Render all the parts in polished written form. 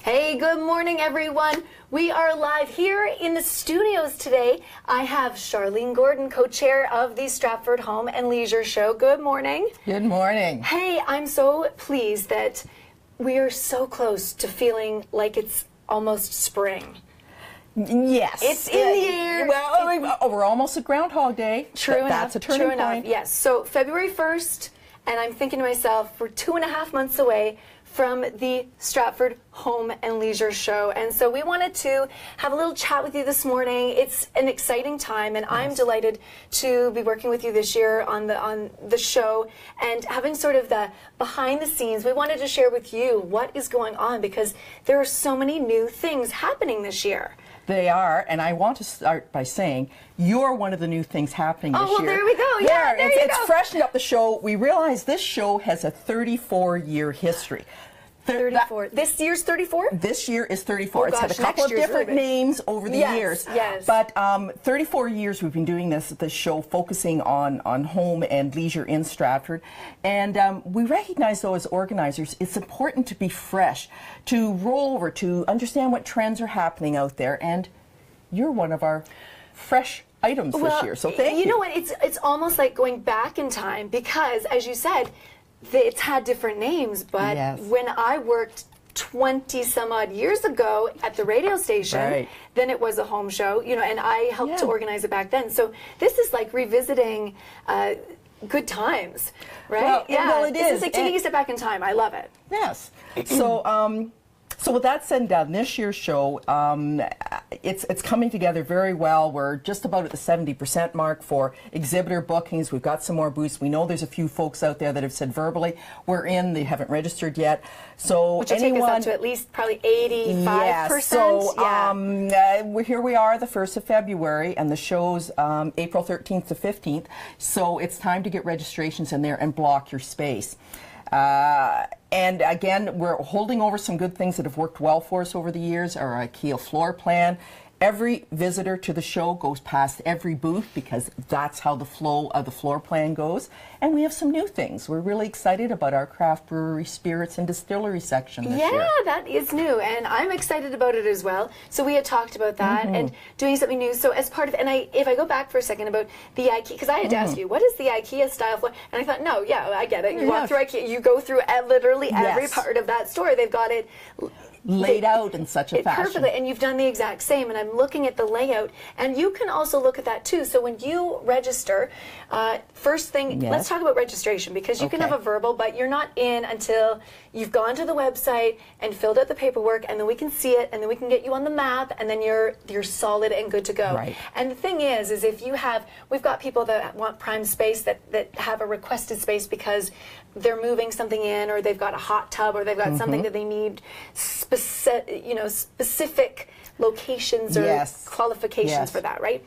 Hey, good morning, everyone. We are live here in the studios today. I have Charlene Gordon, co-chair of the Stratford Home and Leisure Show. Good morning. Good morning. Hey, I'm so pleased that we are so close to feeling like it's almost spring. Yes. It's in the air. Well, we're almost at Groundhog Day. True enough. That's a turning point. Yes. So February 1st, and I'm thinking to myself, we're 2.5 months away from the Stratford Home and Leisure Show. And so we wanted to have a little chat with you this morning. It's an exciting time, and I'm delighted to be working with you this year on the show and having sort of the behind the scenes. We wanted to share with you what is going on because there are so many new things happening this year. They are, and I want to start by saying you're one of the new things happening this year. Oh, well, there we go. Yeah, there you go. It's freshened up the show. We realize this show has a 34-year history. 34. This year's 34? This year is 34. Oh, It's had a gosh, couple of next year's different names over the years. Yes. But 34 years we've been doing this show, focusing on home and leisure in Stratford. And we recognize, though, as organizers, it's important to be fresh, to roll over, to understand what trends are happening out there. And you're one of our fresh items this year. So thank you. You know what? It's almost like going back in time because, as you said, it's had different names, but when I worked 20 some odd years ago at the radio station, then it was a home show, you know, and I helped to organize it back then. So this is like revisiting good times, right? Well, well, it is like taking a step back in time. I love it. Yes. So with that said and done, this year's show, it's coming together very well. We're just about at the 70% mark for exhibitor bookings. We've got some more booths. We know there's a few folks out there that have said verbally, we're in, they haven't registered yet. So which will take us up to at least probably 85%. Yeah, so here we are, the 1st of February, and the show's April 13th to 15th. So it's time to get registrations in there and block your space. And again, we're holding over some good things that have worked well for us over the years. Our IKEA floor plan. Every visitor to the show goes past every booth because that's how the flow of the floor plan goes. And we have some new things. We're really excited about our craft brewery, spirits, and distillery section this year. Yeah, that is new, and I'm excited about it as well. So we had talked about that and doing something new. So as part of, and if I go back for a second about the IKEA, because I had to ask you, what is the IKEA style floor? And I thought, no, yeah, I get it. You walk through IKEA, you go through literally every part of that store. They've got it laid out in such a fashion. Perfectly, and you've done the exact same, and I'm looking at the layout, and you can also look at that too. So when you register, first thing, let's talk about registration, because you can have a verbal, but you're not in until you've gone to the website and filled out the paperwork, and then we can see it, and then we can get you on the map, and then you're solid and good to go. Right. And the thing is if you have, we've got people that want prime space that have a requested space because they're moving something in, or they've got a hot tub, or they've got something that they need specific locations or qualifications for that, right?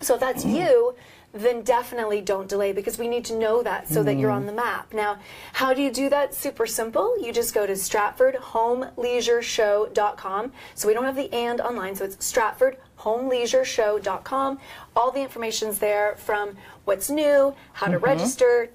So if that's you, then definitely don't delay, because we need to know that so that you're on the map. Now, how do you do that? Super simple. You just go to StratfordHomeLeisureShow.com. So we don't have the and online, so it's StratfordHomeLeisureShow.com. All the information's there, from what's new, how to register,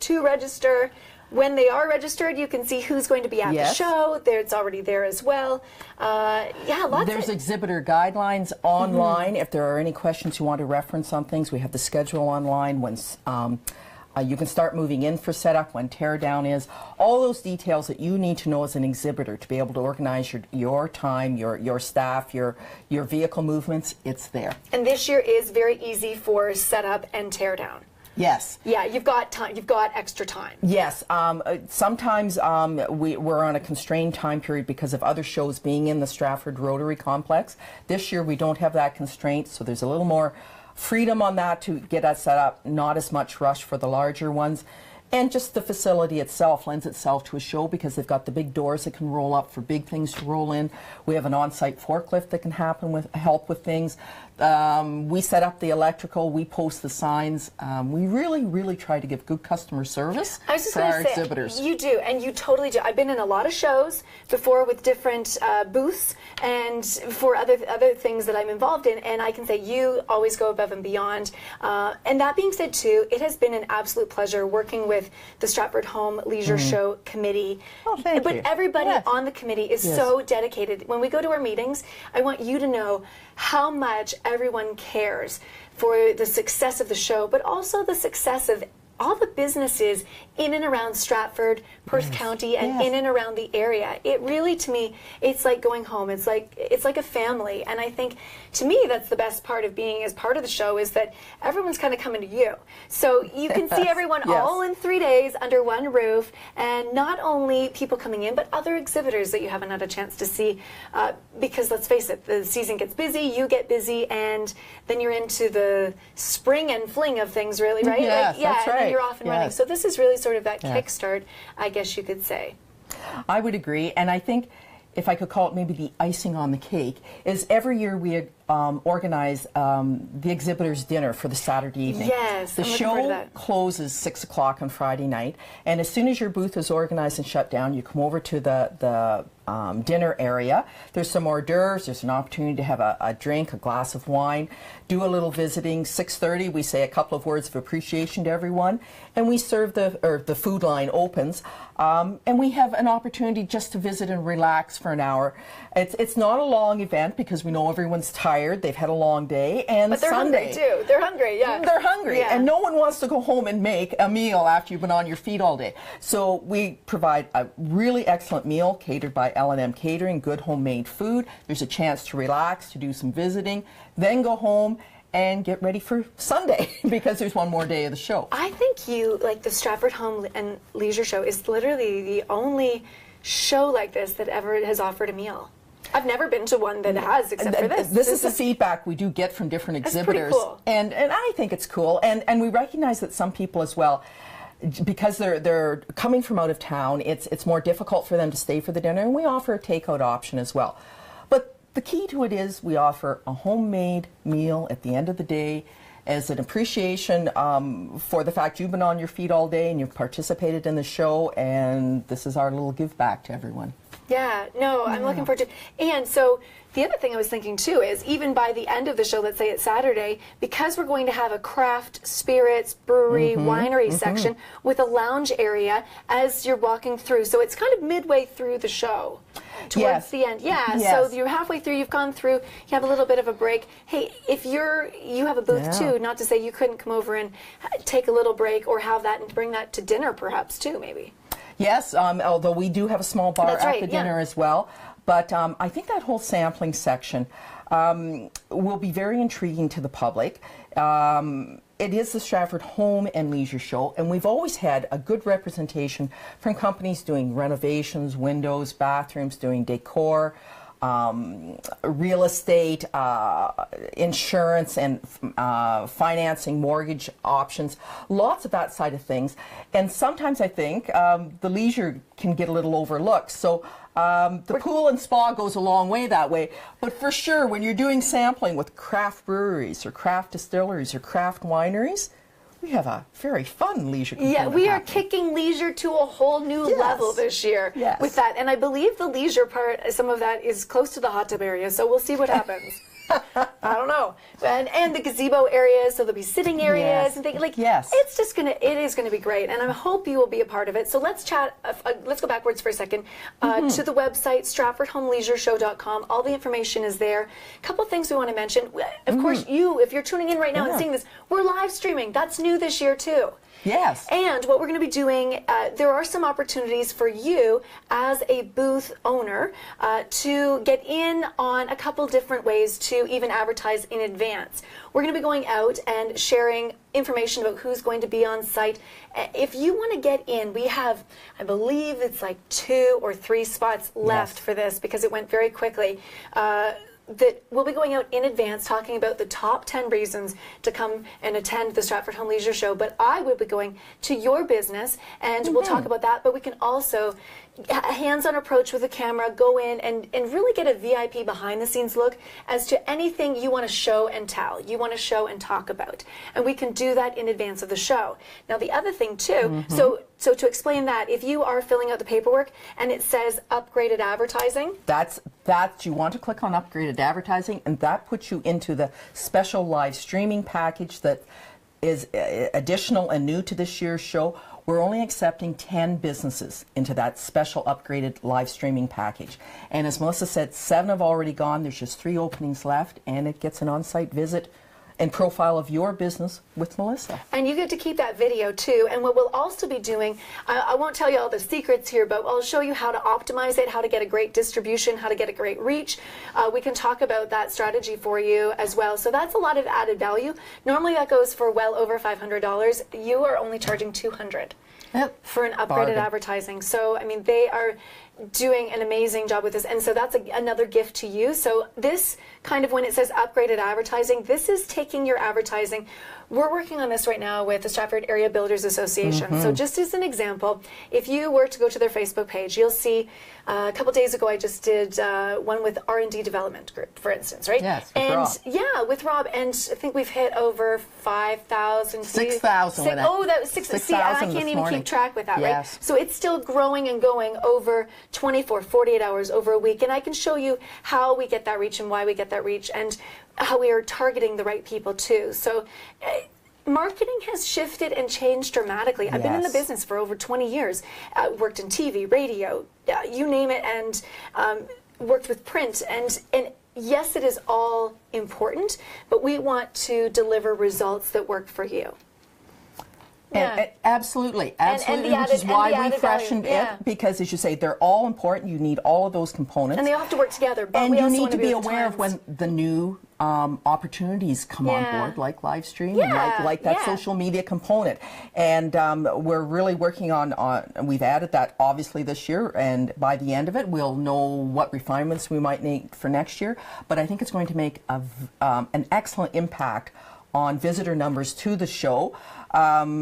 when they are registered, you can see who's going to be at the show. It's already there as well. There's Exhibitor Guidelines online. If there are any questions you want to reference on things, we have the schedule online. Once you can start moving in for setup, when teardown is. All those details that you need to know as an exhibitor to be able to organize your time, your staff, your vehicle movements, it's there. And this year is very easy for setup and teardown. Yes. Yeah, you've got time. You've got extra time. Yes. Sometimes we're on a constrained time period because of other shows being in the Stratford Rotary Complex. This year we don't have that constraint, so there's a little more freedom on that to get us set up. Not as much rush for the larger ones. And just the facility itself lends itself to a show because they've got the big doors that can roll up for big things to roll in. We have an on-site forklift that can help with things. We set up the electrical. We post the signs. We really try to give good customer service for our exhibitors. You do, and you totally do. I've been in a lot of shows before with different booths and for other things that I'm involved in, and I can say you always go above and beyond. And that being said, too, it has been an absolute pleasure working with with the Stratford Home Leisure Show Committee. Oh, thank but you. everybody Yes. on the committee is Yes. so dedicated. When we go to our meetings, I want you to know how much everyone cares for the success of the show, but also the success of all the businesses in and around Stratford, Perth County, and in and around the area. It really, to me, it's like going home. It's like a family. And I think, to me, that's the best part of being as part of the show, is that everyone's kind of coming to you. So you can see everyone all in 3 days under one roof, and not only people coming in, but other exhibitors that you haven't had a chance to see. Because let's face it, the season gets busy, you get busy, and then you're into the spring and fling of things, really, right? Yes, like, yeah, that's and then right. you're off and running. Yes. So this is really sort of that kickstart, I guess you could say. I would agree, and I think, if I could call it maybe the icing on the cake, is every year we organize the exhibitors' dinner for the Saturday evening. Yes, the I'm looking forward to show that. closes 6 o'clock on Friday night, and as soon as your booth is organized and shut down, you come over to the dinner area. There's some hors d'oeuvres. There's an opportunity to have a drink, a glass of wine, do a little visiting. 6:30, we say a couple of words of appreciation to everyone, and we serve the food line opens, and we have an opportunity just to visit and relax for an hour. It's not a long event because we know everyone's tired. They've had a long day, and But they're Sunday, hungry, too. They're hungry, yeah. they're hungry, Yeah. and no one wants to go home and make a meal after you've been on your feet all day. So we provide a really excellent meal catered by L&M Catering, good homemade food. There's a chance to relax, to do some visiting, then go home and get ready for Sunday because there's one more day of the show. I think like the Stratford Home and Leisure Show is literally the only show like this that ever has offered a meal. I've never been to one that has, except for this. This is the feedback we do get from different exhibitors. That's pretty cool. And I think it's cool. And we recognize that some people as well, because they're coming from out of town, it's more difficult for them to stay for the dinner, and we offer a takeout option as well. But the key to it is we offer a homemade meal at the end of the day as an appreciation for the fact you've been on your feet all day and you've participated in the show, and this is our little give back to everyone. Yeah, no, I'm looking forward to it. And so the other thing I was thinking too is, even by the end of the show, let's say it's Saturday, because we're going to have a craft, spirits, brewery, winery section with a lounge area as you're walking through. So it's kind of midway through the show. Towards the end. Yeah, so you're halfway through, you've gone through, you have a little bit of a break. Hey, if you have a booth too, not to say you couldn't come over and take a little break or have that and bring that to dinner perhaps too, maybe. Yes, although we do have a small bar That's at right, the dinner as well. But I think that whole sampling section will be very intriguing to the public. It is the Stratford Home and Leisure Show, and we've always had a good representation from companies doing renovations, windows, bathrooms, doing decor, real estate, insurance, and financing, mortgage options, lots of that side of things. And sometimes I think the leisure can get a little overlooked. So the pool and spa goes a long way that way. But for sure, when you're doing sampling with craft breweries or craft distilleries or craft wineries, we have a very fun leisure component. Yeah, we are happening. kicking leisure to a whole new level this year with that. And I believe the leisure part, some of that is close to the hot tub area, so we'll see what happens. I don't know. And the gazebo areas, so there'll be sitting areas and things. Like, it's just it is gonna be great, and I hope you will be a part of it. So let's chat, let's go backwards for a second to the website, stratfordhomeleisureshow.com. All the information is there. A couple things we want to mention. Of course, if you're tuning in right now and seeing this, we're live streaming. That's new this year too. Yes. And what we're going to be doing, there are some opportunities for you as a booth owner to get in on a couple different ways to even advertise in advance. We're going to be going out and sharing information about who's going to be on site. If you want to get in, we have, I believe it's like 2 or 3 spots left for this because it went very quickly. That we'll be going out in advance talking about the top 10 reasons to come and attend the Stratford Home Leisure Show, but I will be going to your business and we'll talk about that, but we can also a hands-on approach with the camera, go in and really get a VIP behind-the-scenes look as to anything you want to show and tell, you want to show and talk about. And we can do that in advance of the show. Now, the other thing, too, so to explain that, if you are filling out the paperwork and it says upgraded advertising. That's you want to click on upgraded advertising, and that puts you into the special live streaming package that is additional and new to this year's show, we're only accepting 10 businesses into that special upgraded live streaming package. And as Melissa said, 7 have already gone. There's just 3 openings left, and it gets an on-site visit and profile of your business with Melissa. And you get to keep that video too. And what we'll also be doing, I won't tell you all the secrets here, but I'll show you how to optimize it, how to get a great distribution, how to get a great reach. We can talk about that strategy for you as well. So that's a lot of added value. Normally that goes for well over $500. You are only charging $200 for an upgraded Bargain. advertising. So, I mean, they are doing an amazing job with this, and so that's another gift to you. So this kind of, when it says upgraded advertising, this is taking your advertising. We're working on this right now with the Stratford Area Builders Association. So just as an example, if you were to go to their Facebook page, you'll see a couple days ago I just did one with R&D Development Group, for instance, right? Yes, with Rob. Yeah, with Rob, and I think we've hit over 5,000. 6,000 with it. Oh, that was 6,000. See, I can't even keep track with that, Yes. right? So it's still growing and going over 24, 48 hours over a week, and I can show you how we get that reach and why we get that reach and how we are targeting the right people too. So marketing has shifted and changed dramatically. I've been in the Yes. business for over 20 years, worked in TV, radio, you name it, and worked with print. And yes, it is all important, but we want to deliver results that work for you. Absolutely, absolutely, the which is added- why and the we added freshened value, yeah. it, because as you say, they're all important. You need all of those components. And they all have to work together, but and we you also need want to be with aware of times. when the new opportunities come on board, like live stream and like that social media component. And we're really working on, we've added that obviously this year, and by the end of it, we'll know what refinements we might need for next year. But I think it's going to make an excellent impact on visitor numbers to the show. I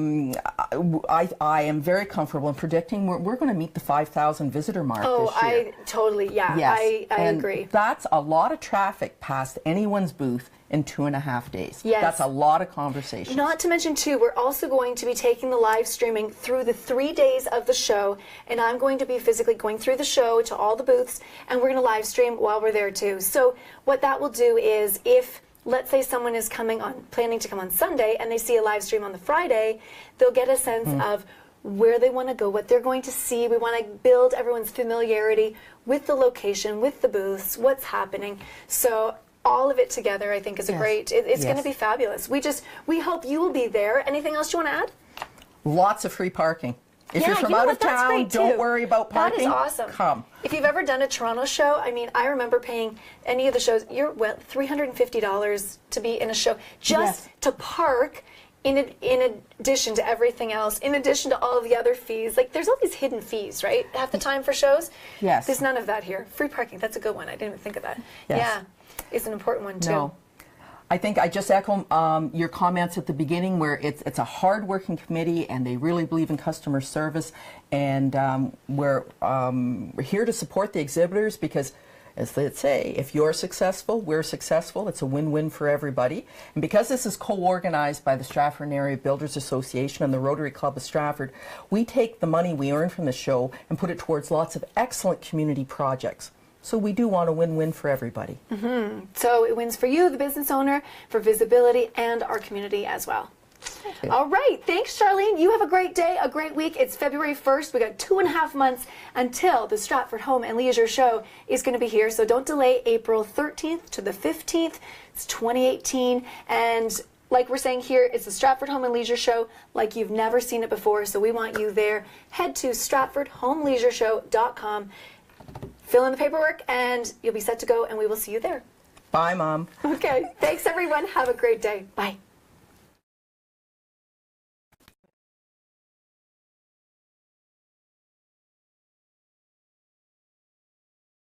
am very comfortable in predicting we're going to meet the 5,000 visitor mark this year. I totally, I agree. That's a lot of traffic past anyone's booth in 2.5 days. Yes. That's a lot of conversations. Not to mention, too, we're also going to be taking the live streaming through the 3 days of the show, and I'm going to be physically going through the show to all the booths, and we're going to live stream while we're there, too. So what that will do is, if let's say someone is planning to come on Sunday and they see a live stream on the Friday, they'll get a sense of where they want to go, what they're going to see. We want to build everyone's familiarity with the location, with the booths, what's happening. So all of it together, I think, is a great, it's going to be fabulous. We hope you will be there. Anything else you want to add? Lots of free parking. If you're from you know out what? of That's town, great, don't too. worry about parking. That is awesome. Come. If you've ever done a Toronto show, I mean, I remember paying any of the shows, $350 to be in a show, just to park, in addition to everything else, in addition to all of the other fees. Like, there's all these hidden fees, right? Half the time for shows. Yes. There's none of that here. Free parking, that's a good one. I didn't even think of that. Yes. Yeah, it's an important one, too. No. I think I just echo your comments at the beginning, where it's a hard-working committee and they really believe in customer service, and we're here to support the exhibitors because, as they say, if you're successful, we're successful. It's a win-win for everybody. And because this is co-organized by the Stratford Area Builders Association and the Rotary Club of Stratford, we take the money we earn from the show and put it towards lots of excellent community projects. So we do want a win-win for everybody. So it wins for you, the business owner, for visibility, and our community as well. All right. Thanks, Charlene. You have a great day, a great week. It's February 1st. We got 2.5 months until the Stratford Home and Leisure Show is going to be here. So don't delay. April 13th to the 15th. It's 2018. And like we're saying here, it's the Stratford Home and Leisure Show like you've never seen it before. So we want you there. Head to stratfordhomeleisureshow.com. Fill in the paperwork, and you'll be set to go, and we will see you there. Bye, Mom. Okay. Thanks, everyone. Have a great day. Bye.